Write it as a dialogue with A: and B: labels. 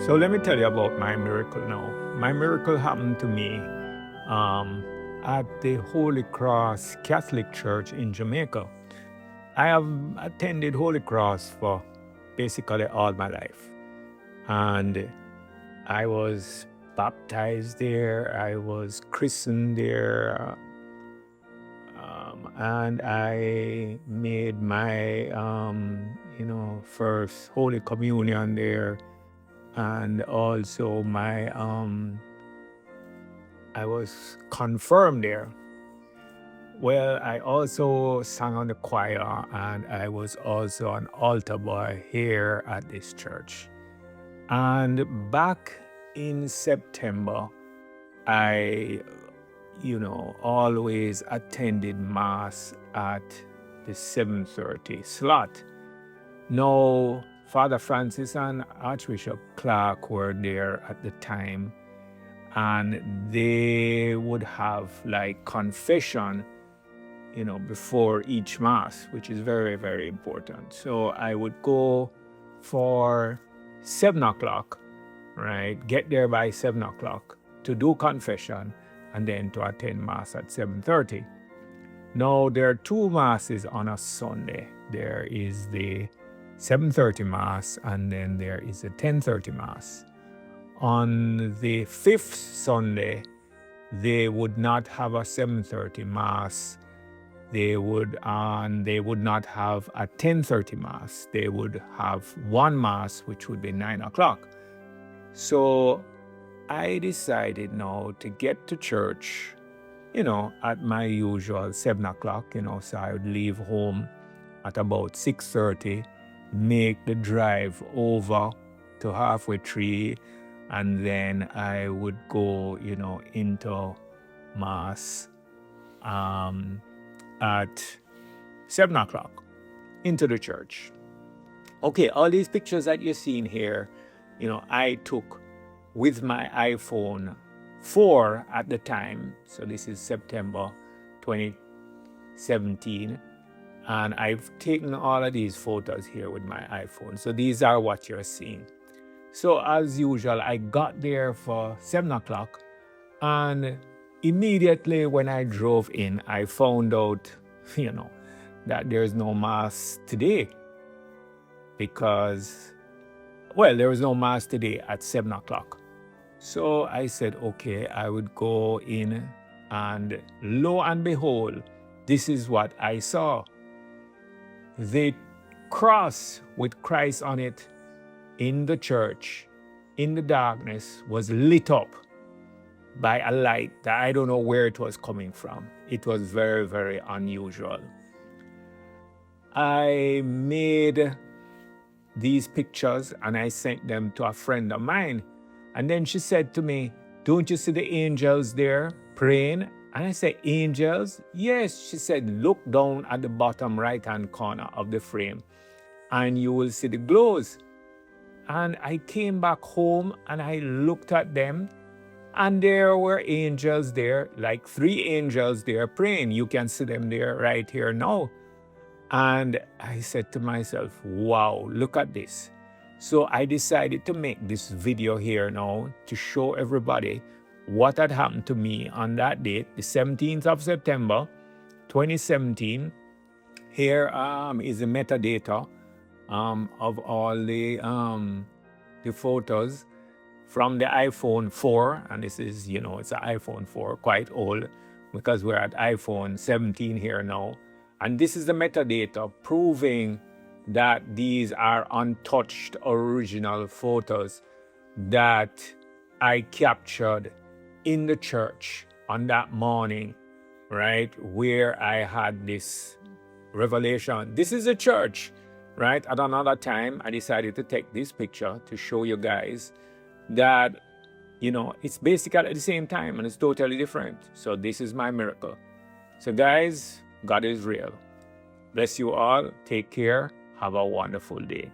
A: So let me tell you about my miracle now. My miracle happened to me um, at the Holy Cross Catholic Church in Jamaica. I have attended Holy Cross for basically all my life. And I was baptized there, I was christened there, and I made my, first Holy Communion there. And also I was confirmed there. Well, I also sang on the choir, and I was also an altar boy here at this church. And back in September, I, always attended Mass at the 7:30 slot. Now, Father Francis and Archbishop Clark were there at the time, and they would have like confession, before each Mass, which is very, very important. So I would go for 7 o'clock, right? Get there by 7 o'clock to do confession and then to attend Mass at 7:30. Now, there are two Masses on a Sunday. There is the 7:30 Mass, and then there is a 10:30 Mass. On the fifth Sunday, they would not have a 7:30 Mass. They would not have a 10:30 Mass. They would have one Mass, which would be 9 o'clock. So I decided now to get to church, at my usual 7 o'clock, so I would leave home at about 6:30, make the drive over to halfway tree, and then I would go, into Mass at 7 o'clock into the church. Okay, all these pictures that you're seeing here, I took with my iPhone 4 at the time. So this is September 2017. And I've taken all of these photos here with my iPhone. So these are what you're seeing. So as usual, I got there for 7 o'clock. And immediately when I drove in, I found out, that there's no Mass today. Because, there was no Mass today at 7 o'clock. So I said, okay, I would go in, and lo and behold, this is what I saw. The cross with Christ on it in the church, in the darkness, was lit up by a light that I don't know where it was coming from. It was very, very unusual. I made these pictures and I sent them to a friend of mine. And then she said to me, don't you see the angels there praying? And I said, angels? Yes. She said, look down at the bottom right-hand corner of the frame and you will see the glows. And I came back home and I looked at them, and there were angels there, like 3 angels there praying. You can see them there right here now. And I said to myself, wow, look at this. So I decided to make this video here now to show everybody what had happened to me on that date, the 17th of September, 2017. Here is the metadata of all the photos from the iPhone 4. And this is, it's an iPhone 4, quite old, because we're at iPhone 17 here now. And this is the metadata proving that these are untouched original photos that I captured in the church on that morning, right, where I had this revelation. This is a church, right? At another time, I decided to take this picture to show you guys that, it's basically at the same time and it's totally different. So this is my miracle. So guys, God is real. Bless you all. Take care. Have a wonderful day.